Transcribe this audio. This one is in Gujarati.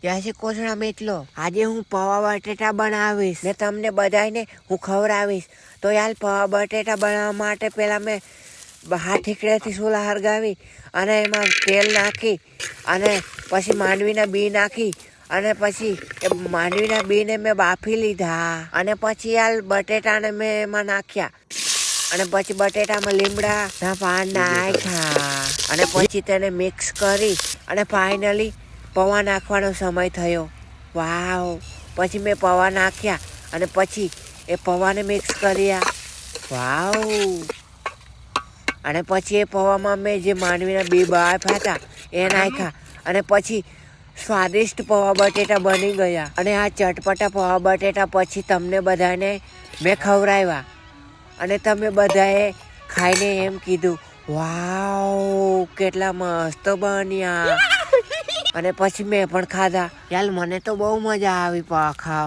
જય શ્રી કૃષ્ણ મિત્રો, આજે હું પૌવા બટેટા બનાવીશ ને તમને બધાને હું ખવડાવીશ. તો યાર, પૌવા બટેટા બનાવવા માટે પહેલાં મેં ઠીકડેથી સોલા હરગાવી અને એમાં તેલ નાખી અને પછી માંડવીના બી નાખી અને પછી એ માંડવીના બીને મેં બાફી લીધા અને પછી યાર બટેટાને મેં એમાં નાખ્યા અને પછી બટેટામાં લીમડાના પાન નાખ્યા અને પછી તેને મિક્સ કરી અને ફાઇનલી પૌવા નાખવાનો સમય થયો. વાવ! પછી મેં પૌવા નાખ્યા અને પછી એ પૌવાને મિક્સ કર્યા. વાવ! અને પછી એ પૌવામાં મેં જે માંડવીના બી બાફ્યા હતા એ નાખ્યા અને પછી સ્વાદિષ્ટ પૌવા બટેટા બની ગયા. અને આ ચટપટા પૌવા બટેટા પછી તમને બધાને મેં ખવડાવ્યા અને તમે બધાએ ખાઈને એમ કીધું, વાવ, કેટલા મસ્ત બન્યા. અને પછી મેં પણ ખાધા. યાર, મને તો બહુ મજા આવી પૌવા ખાવા.